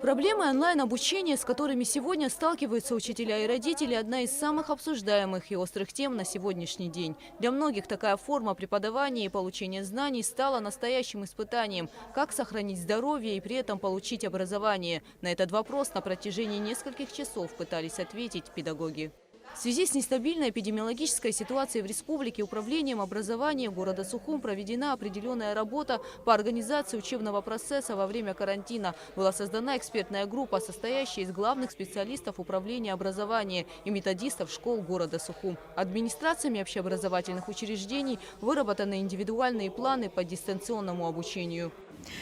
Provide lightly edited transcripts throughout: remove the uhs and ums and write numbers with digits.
Проблемы онлайн-обучения, с которыми сегодня сталкиваются учителя и родители, одна из самых обсуждаемых и острых тем на сегодняшний день. Для многих такая форма преподавания и получения знаний стала настоящим испытанием. Как сохранить здоровье и при этом получить образование? На этот вопрос на протяжении нескольких часов пытались ответить педагоги. В связи с нестабильной эпидемиологической ситуацией в республике Управлением образования города Сухум проведена определенная работа по организации учебного процесса во время карантина. Была создана экспертная группа, состоящая из главных специалистов Управления образования и методистов школ города Сухум. Администрациями общеобразовательных учреждений выработаны индивидуальные планы по дистанционному обучению.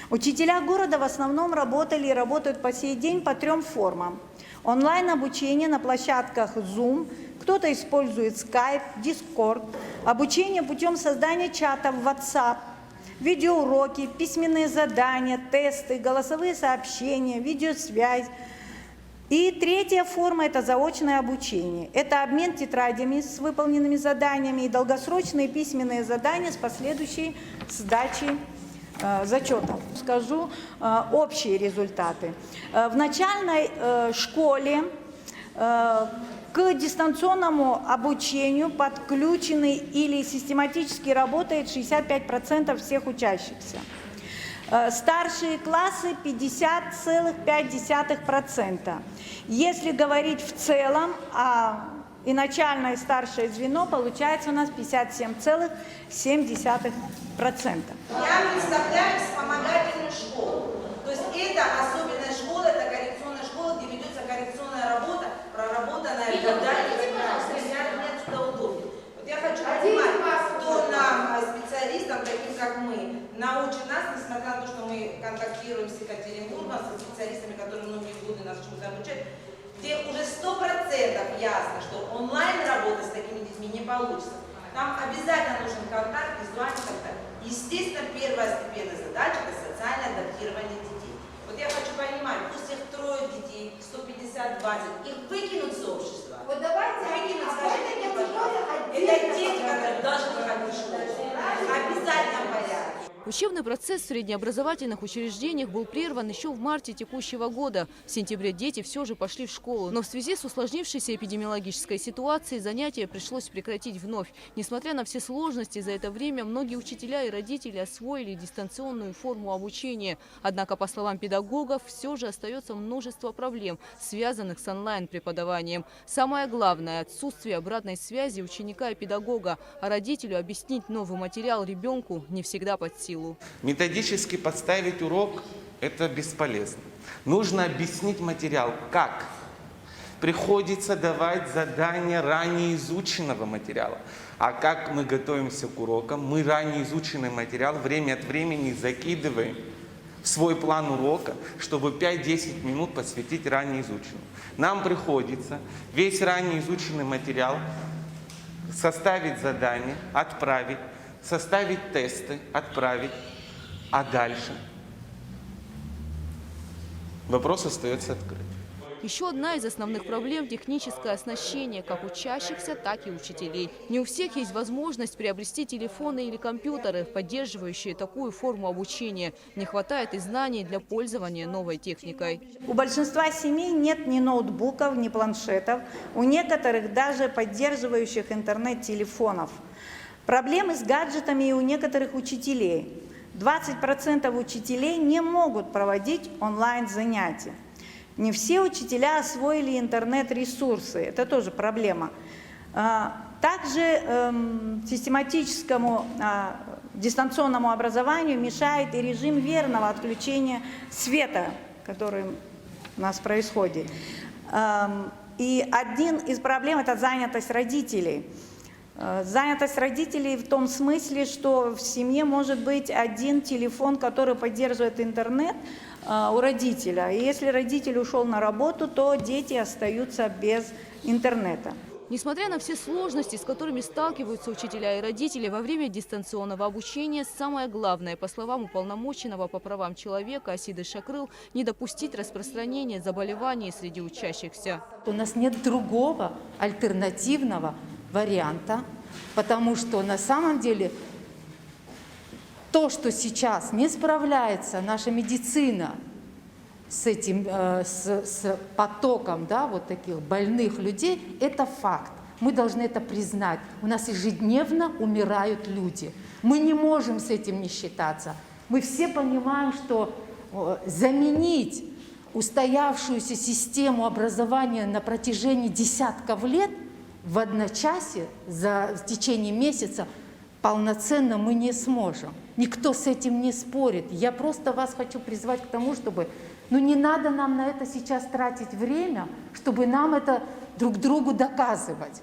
Учителя города в основном работали и работают по сей день по 3 формам. Онлайн-обучение на площадках Zoom, кто-то использует Skype, Discord, обучение путем создания чатов WhatsApp, видеоуроки, письменные задания, тесты, голосовые сообщения, видеосвязь. И 3 форма – это заочное обучение. Это обмен тетрадями с выполненными заданиями и долгосрочные письменные задания с последующей сдачей зачетов. Скажу общие результаты. В начальной школе к дистанционному обучению подключены или систематически работает 65% всех учащихся. Старшие классы 50,5%. Если говорить в целом, и начальное и старшее звено, получается у нас 57,7%. Я представляю вспомогательную школу. То есть это особенная школа, это коррекционная школа, где ведется коррекционная работа, проработанная годами. Мне отсюда удобнее. Вот я хочу понимать, кто нам, специалистам, таким как мы, научит нас, несмотря на то, что мы контактируем с Екатеринбургом, со специалистами, которые многие годы нас чему-то обучают, где уже 100% ясно, что онлайн работа с такими детьми не получится. Там обязательно нужен контакт, визуальный контакт. Естественно, первостепенная задача – это социальное адаптирование детей. Вот я хочу понимать, пусть их 3 детей, 150, 20, их выкинут с общества. Вот давайте, выкинут, скажите мне, пожалуйста. Это дети, которые должны ходить в школу. Обязательно порядке. Учебный процесс в среднеобразовательных учреждениях был прерван еще в марте текущего года. В сентябре дети все же пошли в школу. Но в связи с усложнившейся эпидемиологической ситуацией занятия пришлось прекратить вновь. Несмотря на все сложности, за это время многие учителя и родители освоили дистанционную форму обучения. Однако, по словам педагогов, все же остается множество проблем, связанных с онлайн-преподаванием. Самое главное – отсутствие обратной связи ученика и педагога. А родителю объяснить новый материал ребенку не всегда под силу. Методически подставить урок – это бесполезно. Нужно объяснить материал. Как? Приходится давать задания ранее изученного материала. А как мы готовимся к урокам? Мы ранее изученный материал время от времени закидываем в свой план урока, чтобы 5-10 минут посвятить ранее изученному. Нам приходится весь ранее изученный материал составить задание, отправить, составить тесты, отправить, а дальше вопрос остается открытым. Еще одна из основных проблем – техническое оснащение как учащихся, так и учителей. Не у всех есть возможность приобрести телефоны или компьютеры, поддерживающие такую форму обучения. Не хватает и знаний для пользования новой техникой. У большинства семей нет ни ноутбуков, ни планшетов, у некоторых даже поддерживающих интернет-телефонов. Проблемы с гаджетами и у некоторых учителей. 20% учителей не могут проводить онлайн-занятия. Не все учителя освоили интернет-ресурсы. Это тоже проблема. Также систематическому дистанционному образованию мешает и режим верного отключения света, который у нас происходит. И один из проблем – это занятость родителей. Занятость родителей в том смысле, что в семье может быть один телефон, который поддерживает интернет у родителя. И если родитель ушел на работу, то дети остаются без интернета. Несмотря на все сложности, с которыми сталкиваются учителя и родители во время дистанционного обучения, самое главное, по словам уполномоченного по правам человека Асиды Шакрыл, не допустить распространения заболеваний среди учащихся. У нас нет другого альтернативного варианта, потому что на самом деле то, что сейчас не справляется наша медицина с этим, с потоком, да, вот таких больных людей, это факт. Мы должны это признать. У нас ежедневно умирают люди. Мы не можем с этим не считаться. Мы все понимаем, что заменить устоявшуюся систему образования на протяжении десятков лет в одночасье, в течение месяца, полноценно мы не сможем. Никто с этим не спорит. Я просто вас хочу призвать к тому, чтобы, не надо нам на это сейчас тратить время, чтобы нам это друг другу доказывать.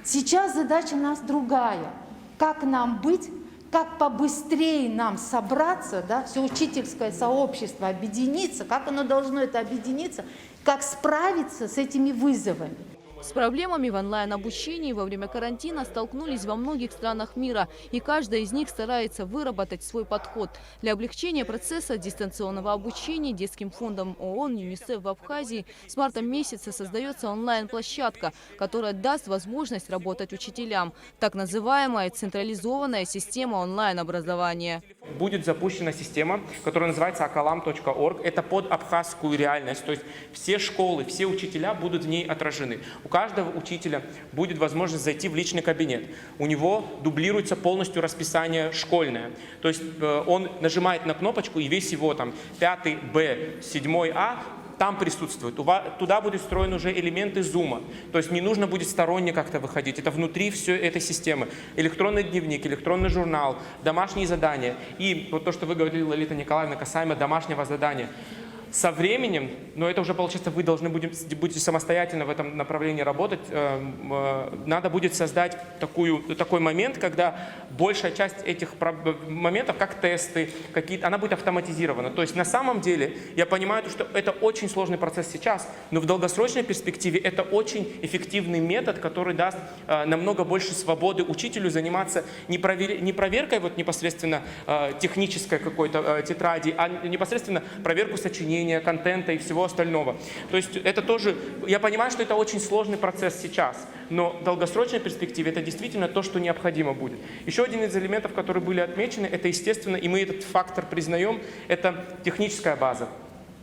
Сейчас задача у нас другая. Как нам быть, как побыстрее нам собраться, да, все учительское сообщество объединиться, как оно должно это объединиться, как справиться с этими вызовами. С проблемами в онлайн-обучении во время карантина столкнулись во многих странах мира, и каждая из них старается выработать свой подход. Для облегчения процесса дистанционного обучения Детским фондом ООН ЮНИСЕФ в Абхазии с марта месяца создается онлайн-площадка, которая даст возможность работать учителям. Так называемая централизованная система онлайн-образования. Будет запущена система, которая называется akalam.org. Это под абхазскую реальность. То есть все школы, все учителя будут в ней отражены. У каждого учителя будет возможность зайти в личный кабинет. У него дублируется полностью расписание школьное. То есть он нажимает на кнопочку, и весь его там 5 Б, 7 А там присутствует. Туда будут встроены уже элементы зума. То есть не нужно будет сторонне как-то выходить. Это внутри всей этой системы. Электронный дневник, электронный журнал, домашние задания. И вот то, что вы говорили, Лолита Николаевна, касаемо домашнего задания. Со временем, но это уже получается, вы должны будете самостоятельно в этом направлении работать, надо будет создать такой момент, когда большая часть этих моментов, как тесты, она будет автоматизирована. То есть на самом деле я понимаю, что это очень сложный процесс сейчас, но в долгосрочной перспективе это очень эффективный метод, который даст намного больше свободы учителю заниматься не проверкой вот непосредственно технической какой-то тетради, а непосредственно проверку сочинений, контента и всего остального. То есть это тоже, я понимаю, что это очень сложный процесс сейчас, но в долгосрочной перспективе это действительно то, что необходимо будет. Еще один из элементов, которые были отмечены, это естественно, и мы этот фактор признаем, это техническая база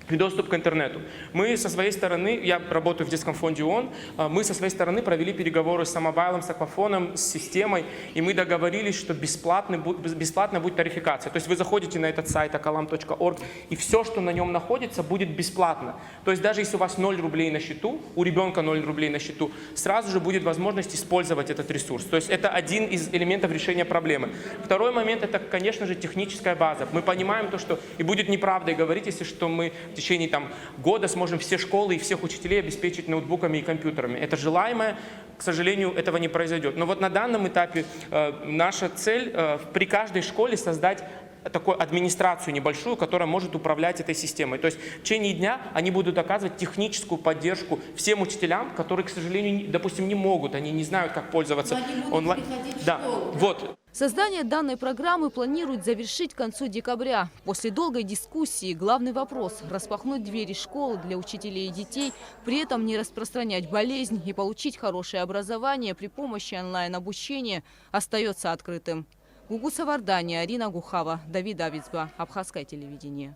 и доступ к интернету. Мы со своей стороны, я работаю в Детском фонде ООН, мы со своей стороны провели переговоры с Самобайлом, с Аквафоном, с системой, и мы договорились, что бесплатно будет тарификация. То есть вы заходите на этот сайт akalam.org, и все, что на нем находится, будет бесплатно. То есть даже если у вас 0 рублей на счету, у ребенка 0 рублей на счету, сразу же будет возможность использовать этот ресурс. То есть это один из элементов решения проблемы. Второй момент – это, конечно же, техническая база. Мы понимаем то, что, и будет неправдой говорить, если что мы в течение года сможем все школы и всех учителей обеспечить ноутбуками и компьютерами. Это желаемое, к сожалению, этого не произойдет. Но вот на данном этапе наша цель при каждой школе создать такую администрацию небольшую, которая может управлять этой системой. То есть в течение дня они будут оказывать техническую поддержку всем учителям, которые, к сожалению, допустим, не могут, они не знают, как пользоваться онлайн. Да, вот. Создание данной программы планируют завершить к концу декабря. После долгой дискуссии главный вопрос – распахнуть двери школы для учителей и детей, при этом не распространять болезнь и получить хорошее образование при помощи онлайн-обучения – остается открытым. Гугуса Вардания, Арина Гухава, Давид Авицба, Абхазское телевидение.